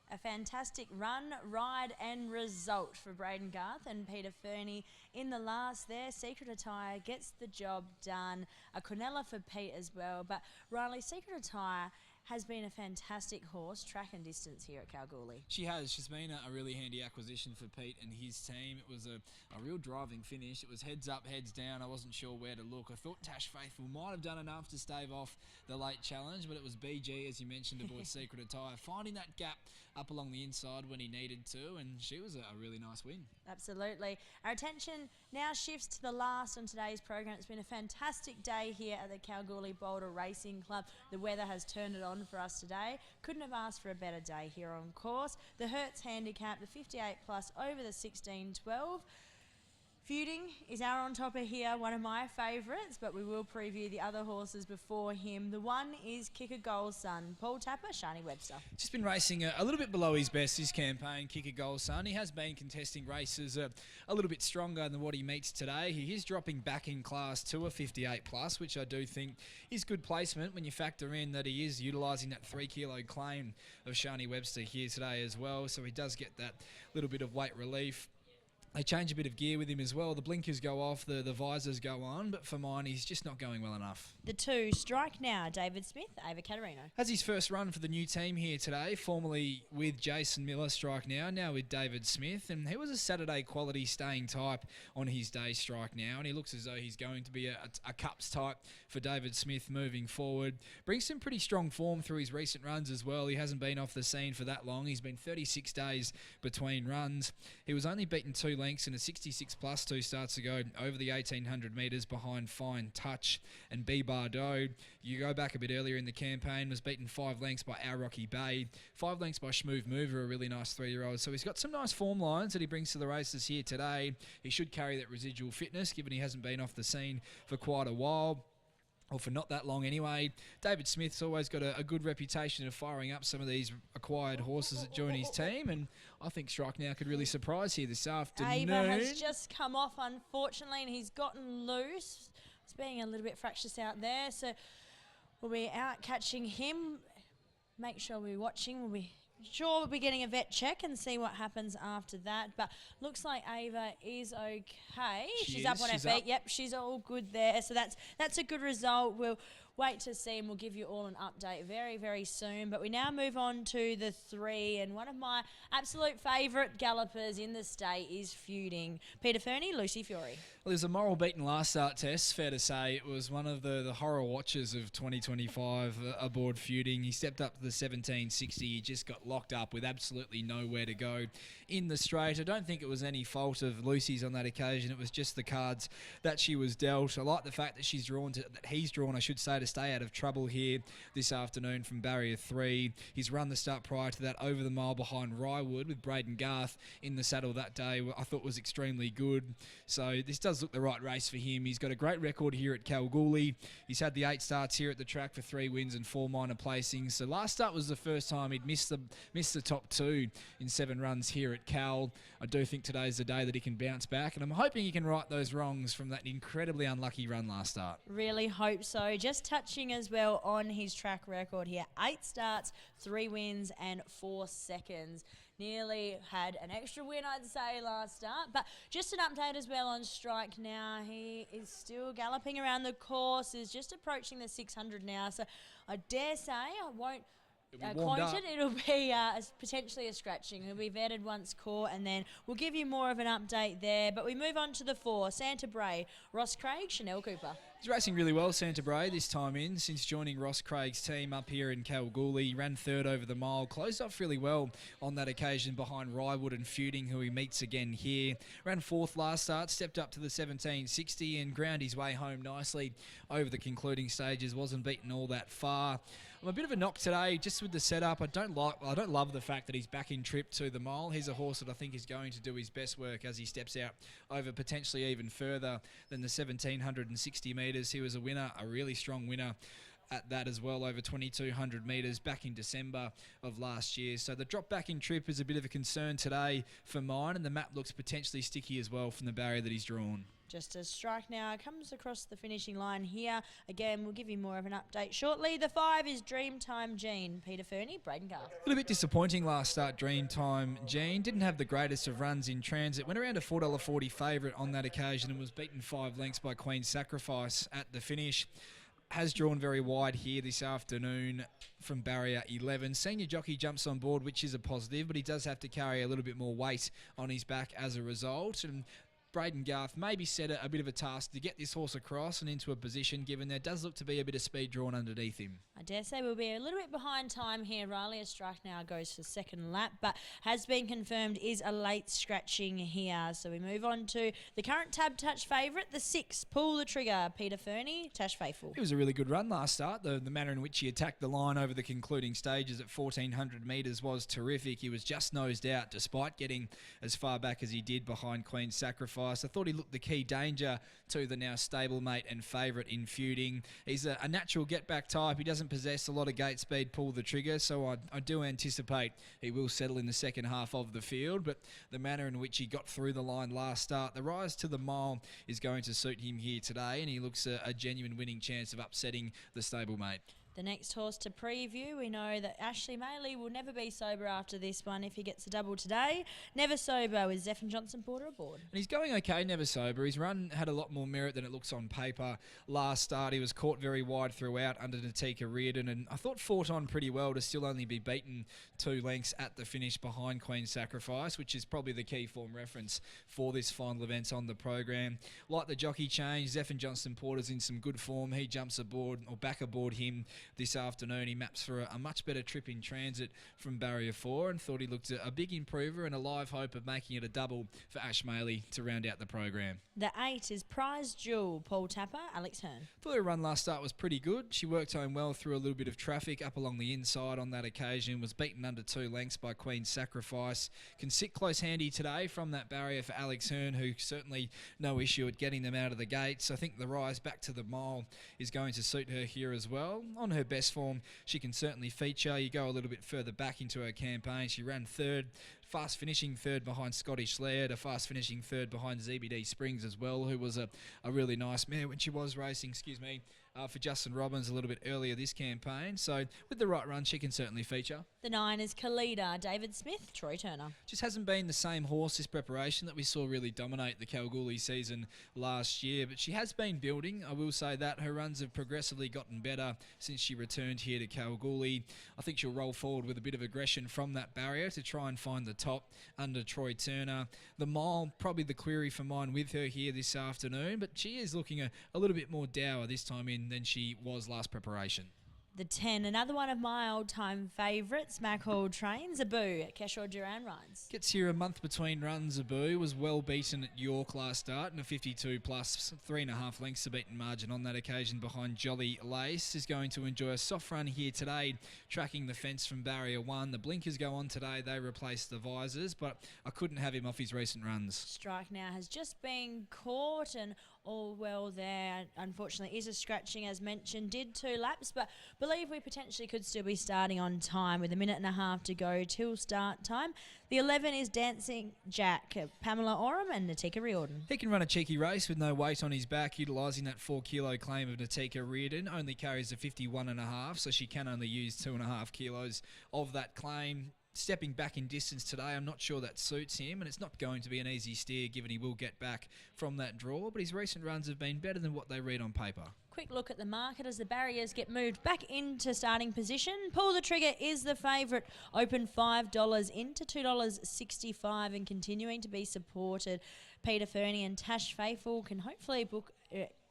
A fantastic run, ride and result for Braden Garth and Peter Fernie in the last there. Secret Attire gets the job done. A Quinella for Pete as well. But Riley, Secret Attire has been a fantastic horse, track and distance here at Kalgoorlie. She has. She's been a really handy acquisition for Pete and his team. It was a real driving finish. It was heads up, heads down. I wasn't sure where to look. I thought Tash Faithful might have done enough to stave off the late challenge, but it was BG, as you mentioned, aboard Secret Attire, finding that gap up along the inside when he needed to, and she was a really nice win. Absolutely. Our attention now shifts to the last on today's program. It's been a fantastic day here at the Kalgoorlie Boulder Racing Club. The weather has turned it on for us today. Couldn't have asked for a better day here on course. The Hertz Handicap, the 58 plus over the 16-12. Feuding is our on topper here, one of my favourites, but we will preview the other horses before him. The one is Kick a Goal Son, Paul Tapper, Shani Webster. Just been racing a little bit below his best this campaign, Kick a Goal Son. He has been contesting races a little bit stronger than what he meets today. He is dropping back in class to a 58 plus, which I do think is good placement when you factor in that he is utilising that 3 kilo claim of Shani Webster here today as well, so he does get that little bit of weight relief. They change a bit of gear with him as well. The blinkers go off, the visors go on, but for mine, he's just not going well enough. The two, Strike Now, David Smith, Ava Caterino. Has his first run for the new team here today, formerly with Jason Miller, Strike now with David Smith, and he was a Saturday quality staying type on his day, Strike Now, and he looks as though he's going to be a Cups type for David Smith moving forward. Brings some pretty strong form through his recent runs as well. He hasn't been off the scene for that long. He's been 36 days between runs. He was only beaten 2 lengths in a 66 plus 2 starts ago over the 1800 metres behind Fine Touch and B Bardot. You go back a bit earlier in the campaign, was beaten 5 lengths by Our Rocky Bay, 5 lengths by Schmoove Mover, a really nice 3-year-old. So he's got some nice form lines that he brings to the races here today. He should carry that residual fitness given he hasn't been off the scene for quite a while. Or for not that long anyway. David Smith's always got a good reputation of firing up some of these acquired horses that join his team, and I think Strike Now could really surprise here this afternoon. Ava has just come off, unfortunately, and he's gotten loose. It's being a little bit fractious out there, so we'll be out catching him. Make sure we're watching. We'll be getting a vet check and see what happens after that. But looks like Ava is okay. She's up on her feet. Yep, she's all good there. So that's a good result. We'll wait to see, and we'll give you all an update very, very soon. But we now move on to the 3, and one of my absolute favourite gallopers in the state is Feuding. Peter Fernie, Lucy Fiore. Well, there's a moral beaten last start test, fair to say. It was one of the horror watches of 2025 aboard Feuding. He stepped up to the 1760. He just got locked up with absolutely nowhere to go in the straight. I don't think it was any fault of Lucy's on that occasion. It was just the cards that she was dealt. I like the fact that he's drawn, I should say, to stay out of trouble here this afternoon from barrier 3. He's run the start prior to that over the mile behind Rywood with Braden Garth in the saddle that day. I thought was extremely good. So this does look the right race for him. He's got a great record here at Kalgoorlie. He's had the 8 starts here at the track for 3 wins and 4 minor placings. So last start was the first time he'd missed the top 2 in 7 runs here at Cal. I do think today's the day that he can bounce back, and I'm hoping he can right those wrongs from that incredibly unlucky run last start. Really hope so. Just touching as well on his track record here. 8 starts, 3 wins and 4 seconds. Nearly had an extra win, I'd say, last start. But just an update as well on Strike Now. He is still galloping around the course, is just approaching the 600 now. So I dare say I won't quoted, it'll be potentially a scratching. He'll be vetted once caught, and then we'll give you more of an update there. But we move on to the 4, Santa Bray, Ross Craig, Chanel Cooper. He's racing really well, Santa Bray, this time in, since joining Ross Craig's team up here in Kalgoorlie. He ran 3rd over the mile, closed off really well on that occasion behind Rywood and Feuding, who he meets again here. Ran 4th last start, stepped up to the 1760 and ground his way home nicely over the concluding stages. Wasn't beaten all that far. I'm a bit of a knock today, just with the setup. I don't love the fact that he's back in trip to the mile. He's a horse that I think is going to do his best work as he steps out over potentially even further than the 1760 metres. He was a winner, a really strong winner at that as well, over 2,200 metres back in December of last year. So the drop back in trip is a bit of a concern today for mine, and the map looks potentially sticky as well from the barrier that he's drawn. Just as Strike Now comes across the finishing line here. Again, we'll give you more of an update shortly. The 5 is Dreamtime Gene. Peter Fernie, Braden Garth. A little bit disappointing last start, Dreamtime Gene. Didn't have the greatest of runs in transit. Went around a $4.40 favourite on that occasion and was beaten 5 lengths by Queen's Sacrifice at the finish. Has drawn very wide here this afternoon from barrier 11. Senior jockey jumps on board, which is a positive, but he does have to carry a little bit more weight on his back as a result. And Braden Garth maybe set a bit of a task to get this horse across and into a position, given there does look to be a bit of speed drawn underneath him. I dare say we'll be a little bit behind time here, Riley, as Strike Now goes for second lap, but has been confirmed is a late scratching here. So we move on to the current Tab Touch favourite, the 6, Pull the Trigger, Peter Fernie, Tash Faithful. It was a really good run last start. The manner in which he attacked the line over the concluding stages at 1,400 metres was terrific. He was just nosed out despite getting as far back as he did behind Queen's Sacrifice. I thought he looked the key danger to the now stablemate and favourite in Feuding. He's a natural get-back type. He doesn't possess a lot of gate speed, Pull the Trigger, so I do anticipate he will settle in the second half of the field, but the manner in which he got through the line last start, the rise to the mile is going to suit him here today, and he looks a genuine winning chance of upsetting the stablemate. The next horse to preview, we know that Ashley Maley will never be sober after this one if he gets a double today. Never Sober with Zeph and Johnson Porter aboard. And he's going okay, Never Sober. His run had a lot more merit than it looks on paper. Last start, he was caught very wide throughout under Natika Ridden, and I thought fought on pretty well to still only be beaten 2 lengths at the finish behind Queen's Sacrifice, which is probably the key form reference for this final event on the program. Like the jockey change, Zeph and Johnson Porter's in some good form. He jumps aboard, or back aboard him this afternoon. He maps for a much better trip in transit from barrier 4, and thought he looked a big improver and a live hope of making it a double for Ash Maley to round out the program. The 8 is Prize Jewel, Paul Tapper, Alex Hearn. Thought her run last start was pretty good. She worked home well through a little bit of traffic up along the inside on that occasion, was beaten under 2 lengths by Queen's Sacrifice. Can sit close handy today from that barrier for Alex Hearn, who certainly no issue at getting them out of the gates. I think the rise back to the mile is going to suit her here as well. On her best form, she can certainly feature. You go a little bit further back into her campaign, she ran 3rd, fast finishing 3rd behind Scottish Laird, a fast finishing 3rd behind ZBD Springs as well, who was a really nice mare when she was racing, for Justin Robbins a little bit earlier this campaign. So with the right run, she can certainly feature. The 9 is Kalida, David Smith, Troy Turner. Just hasn't been the same horse this preparation that we saw really dominate the Kalgoorlie season last year, but she has been building. I will say that her runs have progressively gotten better since she returned here to Kalgoorlie. I think she'll roll forward with a bit of aggression from that barrier to try and find the top under Troy Turner. The mile, probably the query for mine with her here this afternoon, but she is looking a little bit more dour this time in than she was last preparation. The 10, another one of my old-time favourites, Machaul Trains, Abu, Keshore Duran rides. Gets here a month between runs. Abu was well beaten at York last start in a 52 plus 3.5 lengths to beaten margin on that occasion behind Jolly Lace. Is going to enjoy a soft run here today, tracking the fence from barrier 1. The blinkers go on today, they replace the visors, but I couldn't have him off his recent runs. Strike Now has just been caught and all well there. Unfortunately, is a scratching as mentioned, did 2 laps, but believe we potentially could still be starting on time with a minute and a half to go till start time. The 11 is Dancing Jack, Pamela Oram and Natika Riordan. He can run a cheeky race with no weight on his back, utilising that 4 kilo claim of Natika Riordan. Only carries a 51.5, so she can only use 2.5 kilos of that claim. Stepping back in distance today, I'm not sure that suits him, and it's not going to be an easy steer given he will get back from that draw, but his recent runs have been better than what they read on paper. Quick look at the market as the barriers get moved back into starting position. Pull the Trigger is the favourite, open $5 into $2.65 and continuing to be supported. Peter Fernie and Tash Faithful can hopefully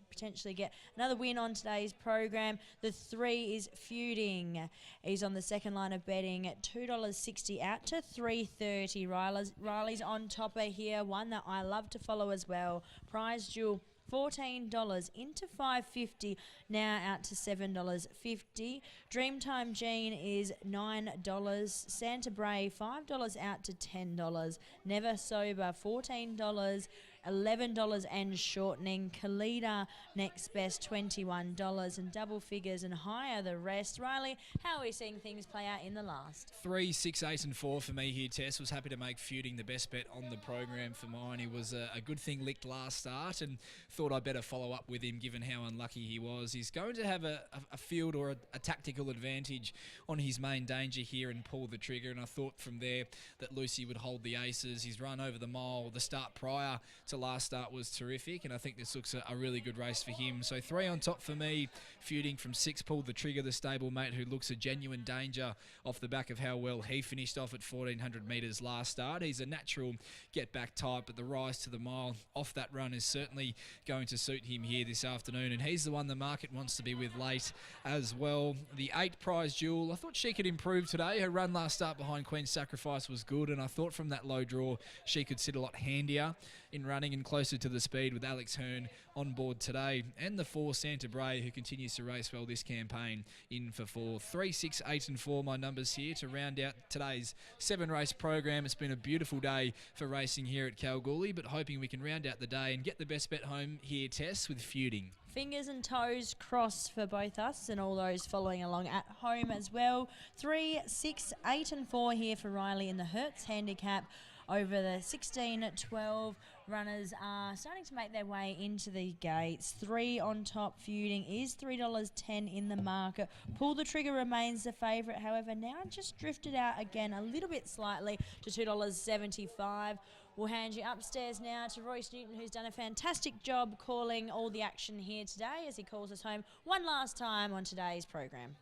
potentially get another win on today's program. The 3 is Feuding. He's on the second line of betting at $2.60 out to $3.30. Riley's on topper here, one that I love to follow as well. Prize Jewel, $14 into $5.50, now out to $7.50. Dreamtime Gene is $9. Santa Bray, $5 out to $10. Never Sober, $14 $11 and shortening. Kalita next best $21 and double figures and higher the rest. Riley, how are we seeing things play out in the last? 3, 6, 8 and 4 for me here, Tess. Was happy to make Feuding the best bet on the program for mine. He was a good thing licked last start and thought I'd better follow up with him given how unlucky he was. He's going to have a field or a tactical advantage on his main danger here and pull the trigger, and I thought from there that Lucy would hold the aces. His run over the mile, the start prior to last start was terrific, and I think this looks a really good race for him. So 3 on top for me. Feuding from 6 pulled the trigger, the stablemate who looks a genuine danger off the back of how well he finished off at 1400 metres last start. He's a natural get back type, but the rise to the mile off that run is certainly going to suit him here this afternoon, and he's the one the market wants to be with late as well. The 8 prize Jewel, I thought she could improve today. Her run last start behind Queen's Sacrifice was good, and I thought from that low draw she could sit a lot handier in running and closer to the speed with Alex Hearn on board today. And the 4 Santa Bray, who continues to race well this campaign, in for 4. 3, 6, 8 and 4 my numbers here to round out today's 7 race program. It's been a beautiful day for racing here at Kalgoorlie, but hoping we can round out the day and get the best bet home here, Tess, with Feuding. Fingers and toes crossed for both us and all those following along at home as well. 3, 6, 8 and 4 here for Riley in the Hertz Handicap. Over the 16-12 runners are starting to make their way into the gates. 3 on top. Feuding is $3.10 in the market. Pull the Trigger remains the favourite, however, now just drifted out again a little bit slightly to $2.75. We'll hand you upstairs now to Royce Newton, who's done a fantastic job calling all the action here today as he calls us home one last time on today's program.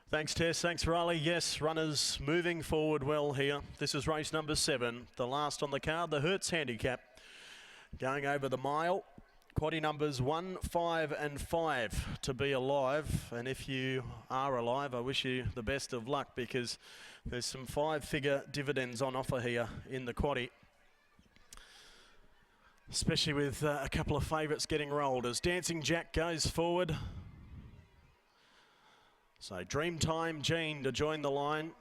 Thanks, Tess. Thanks, Riley. Yes, runners moving forward well here. This is race number 7, the last on the card, the Hertz Handicap. Going over the mile. Quaddie numbers 1, 5 and 5 to be alive. And if you are alive, I wish you the best of luck because there's some 5-figure dividends on offer here in the quaddie. Especially with a couple of favourites getting rolled as Dancing Jack goes forward. So Dreamtime Jean to join the line.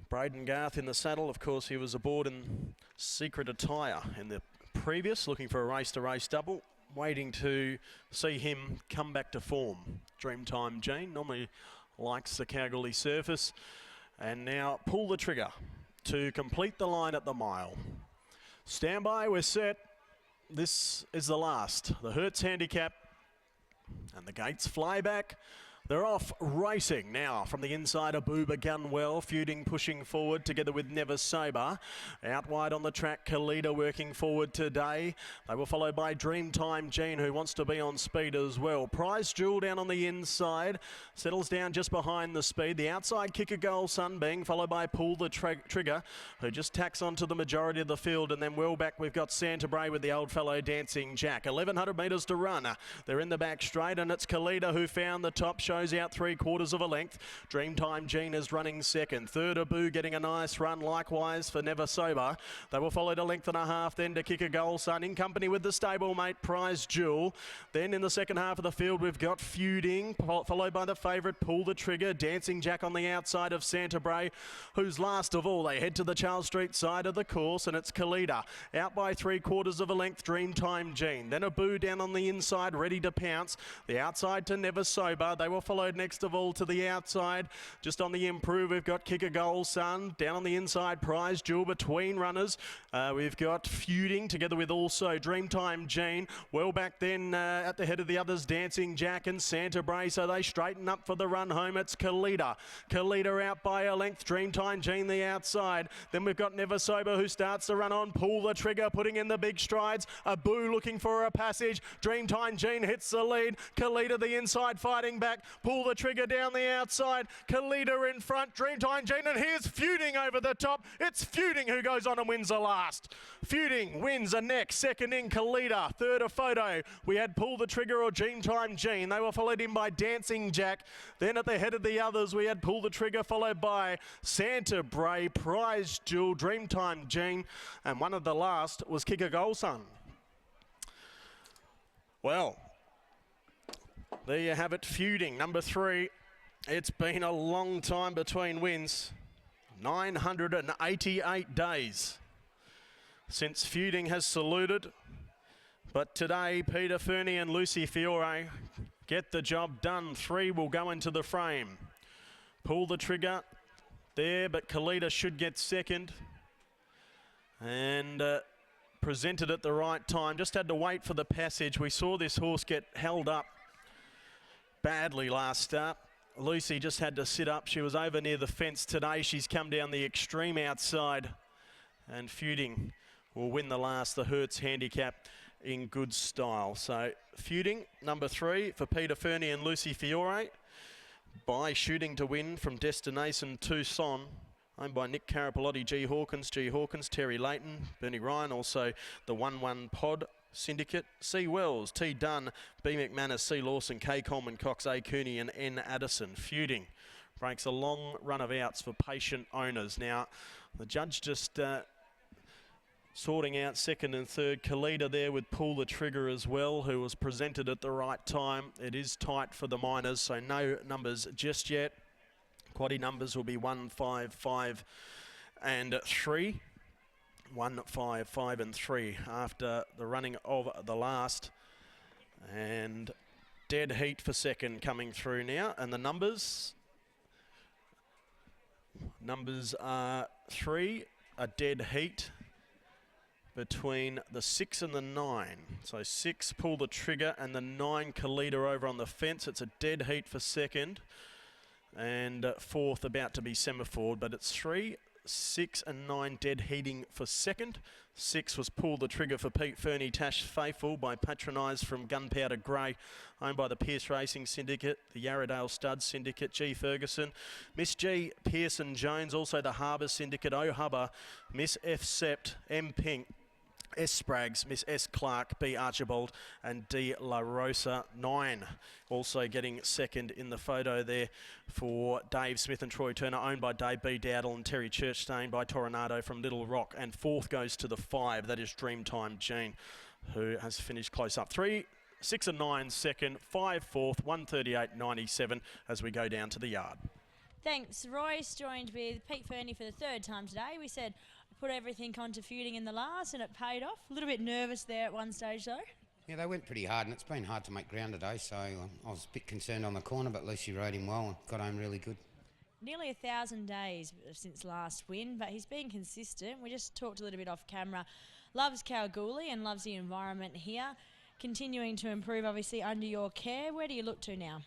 Braden Garth in the saddle. Of course, he was aboard in Secret Attire in the previous, looking for a race-to-race double. Waiting to see him come back to form. Dreamtime Jean normally likes the Kalgoorlie surface. And now Pull the Trigger to complete the line at the mile. Stand by, we're set. This is the last. The Hertz Handicap. And the gates fly back. They're off racing now from the inside. Abu begun well. Feuding pushing forward together with Never Sober. Out wide on the track, Kalita working forward today. They were followed by Dreamtime Jean, who wants to be on speed as well. Prize Jewel down on the inside. Settles down just behind the speed. The outside Kicker Goal Sunbeam, followed by Pull the Trigger, who just tacks onto the majority of the field. And then well back, we've got Santa Bray with the old fellow Dancing Jack. 1,100 metres to run. They're in the back straight, and it's Kalita who found the top. Shows out 3/4 of a length. Dreamtime Jean is running second. Third, Abu getting a nice run, likewise for Never Sober. They were followed 1.5 lengths then to Kick a Goal Sun in company with the stablemate Prize Jewel. Then in the second half of the field, we've got Feuding, followed by the favourite Pull the Trigger. Dancing Jack on the outside of Santa Bray, who's last of all. They head to the Charles Street side of the course, and it's Kalita. Out by 3/4 of a length, Dreamtime Jean. Then Abu down on the inside, ready to pounce. The outside to Never Sober. They were followed next of all to the outside. Just on the improve, we've got Kick a Goal Sun. Down on the inside, Prize Jewel between runners. We've got Feuding together with also Dreamtime Jean. Well back then at the head of the others, Dancing Jack and Santa Bray. So they straighten up for the run home. It's Kalita. Kalita out by a length. Dreamtime Jean the outside. Then we've got Never Sober who starts the run on. Pull the Trigger, putting in the big strides. Abu looking for a passage. Dreamtime Jean hits the lead. Kalita the inside fighting back. Pull the Trigger down the outside. Kalita in front. Dreamtime Jean, and here's Feuding over the top. It's Feuding who goes on and wins the last. Feuding wins a neck. Second in Kalita. Third a photo. We had Pull the Trigger or Dreamtime Jean. They were followed in by Dancing Jack. Then at the head of the others, we had Pull the Trigger followed by Santa Bray, Prize Jewel, Dreamtime Jean, and one of the last was Kick a Goal Sun. Well, there you have it, Feuding, number 3. It's been a long time between wins. 988 days since Feuding has saluted. But today, Peter Fernie and Lucy Fiore get the job done. 3 will go into the frame. Pull the trigger there, but Kalita should get second. And presented at the right time. Just had to wait for the passage. We saw this horse get held up badly last start. Lucy just had to sit up. She was over near the fence today. She's come down the extreme outside. And Feuding will win the last, the Hertz Handicap, in good style. So Feuding, number 3 for Peter Fernie and Lucy Fiore. By Shooting to Win from Destination Tucson, owned by Nick Carapalotti, G. Hawkins, Terry Layton, Bernie Ryan, also the 1-1 Pod Syndicate, C. Wells, T. Dunn, B. McManus, C. Lawson, K. Coleman, Cox, A. Cooney and N. Addison. Feuding breaks a long run of outs for patient owners. Now, the judge just sorting out second and third. Kalita there with Pull the Trigger as well, who was presented at the right time. It is tight for the minors, so no numbers just yet. Quaddy numbers will be 1, 5, 5 and 3. 1, 5, 5 and 3 after the running of the last. And dead heat for second coming through now. And the numbers are 3, a dead heat between the 6 and the 9. So 6, Pull the Trigger, and the 9, Kalita over on the fence. It's a dead heat for second. And 4th about to be semaphored, but it's 3, 6 and 9 dead heating for second. 6 was Pull the Trigger for Pete Fernie, Tash Faithful by Patronised from Gunpowder Grey, owned by the Pierce Racing Syndicate, the Yarradale Studs Syndicate, G. Ferguson, Miss G. Pearson Jones, also the Harbour Syndicate, O. Hubber, Miss F. Sept, M. Pink, S. Spraggs, Miss S. Clark, B. Archibald and D. La Rosa. 9 also getting second in the photo there for Dave Smith and Troy Turner, owned by Dave B. Dowdle and Terry Churchstein by Toronado from Little Rock. And 4th goes to the 5, that is Dreamtime Jean, who has finished close up. 3, 6 and 9 second, 5 4th, 138.97 as we go down to the yard. Thanks, Royce. Joined with Pete Fernie for the 3rd time today. We said put everything onto Feuding in the last, and it paid off. A little bit nervous there at one stage, though. Yeah, they went pretty hard, and it's been hard to make ground today, so I was a bit concerned on the corner, but Lucy rode him well and got home really good. Nearly 1,000 days since last win, but he's been consistent. We just talked a little bit off camera. Loves Kalgoorlie and loves the environment here. Continuing to improve, obviously, under your care. Where do you look to now?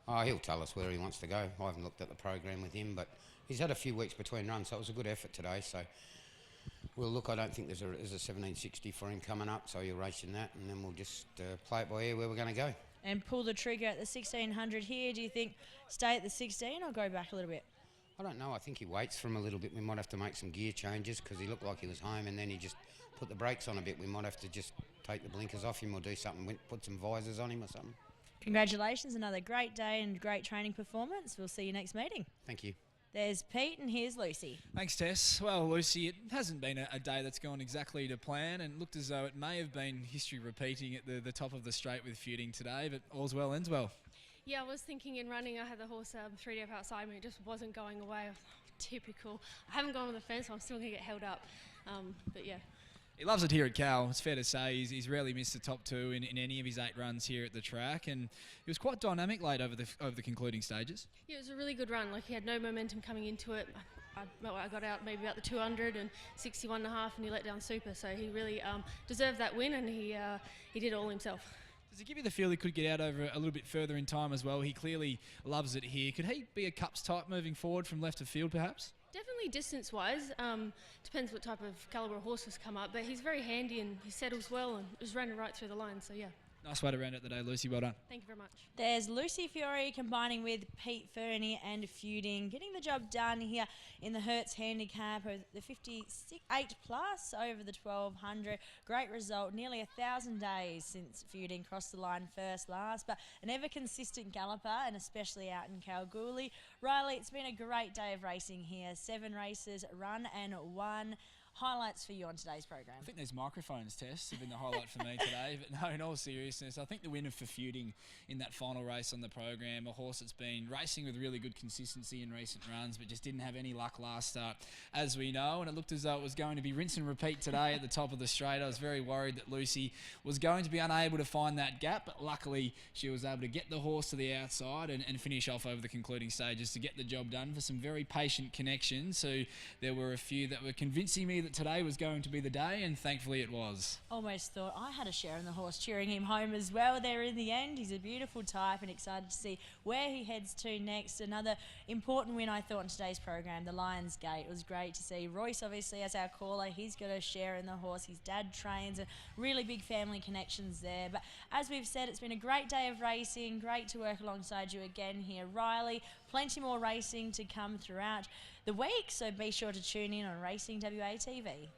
Oh, he'll tell us where he wants to go. I haven't looked at the program with him, but he's had a few weeks between runs, so it was a good effort today. So we'll look. I don't think there's a 1760 for him coming up, so he'll race in that, and then we'll just play it by ear where we're going to go. And Pull the Trigger at the 1600 here. Do you think stay at the 16 or go back a little bit? I don't know. I think he waits for him a little bit. We might have to make some gear changes because he looked like he was home, and then he just put the brakes on a bit. We might have to just take the blinkers off him or do something, put some visors on him or something. Congratulations, another great day and great training performance. We'll see you next meeting. Thank you. There's Pete and here's Lucy. Thanks, Tess. Well, Lucy, it hasn't been a day that's gone exactly to plan, and looked as though it may have been history repeating at the top of the straight with Feuding today, but all's well ends well. Yeah, I was thinking in running, I had the horse 3 deep outside me, it just wasn't going away. I was like, typical. I haven't gone on the fence, so I'm still going to get held up. But yeah. He loves it here at Cal. It's fair to say he's rarely missed the top 2 in any of his 8 runs here at the track, and he was quite dynamic late over the concluding stages. Yeah, it was a really good run. Like, he had no momentum coming into it. I got out maybe about the 200 and 61.5, and he let down super. So he really deserved that win, and he did it all himself. Does it give you the feel he could get out over a little bit further in time as well? He clearly loves it here. Could he be a Cups type moving forward from left of field, perhaps? Definitely distance-wise. Depends what type of calibre horses come up, but he's very handy and he settles well and just running right through the line, so yeah. Nice way to round out the day, Lucy. Well done. Thank you very much. There's Lucy Fiore combining with Pete Fernie and Feuding, getting the job done here in the Hertz Handicap, the 58 plus over the 1200. Great result, nearly 1,000 days since Feuding crossed the line first last, but an ever consistent galloper, and especially out in Kalgoorlie. Riley, it's been a great day of racing here. 7 races run and won. highlights for you on today's program? I think those microphones tests have been the highlight for me today. But no, in all seriousness, I think the winner for Feuding in that final race on the program, a horse that's been racing with really good consistency in recent runs, but just didn't have any luck last start, as we know. And it looked as though it was going to be rinse and repeat today at the top of the straight. I was very worried that Lucy was going to be unable to find that gap, but luckily she was able to get the horse to the outside and finish off over the concluding stages to get the job done for some very patient connections. So there were a few that were convincing me that today was going to be the day, and thankfully it was. Almost thought I had a share in the horse, cheering him home as well there in the end. He's a beautiful type and excited to see where he heads to next. Another important win, I thought, in today's program, the Lions Gate. It was great to see Royce, obviously, as our caller. He's got a share in the horse. His dad trains, and really big family connections there. But as we've said, it's been a great day of racing. Great to work alongside you again here, Riley. Plenty more racing to come throughout the week, so be sure to tune in on Racing WA TV.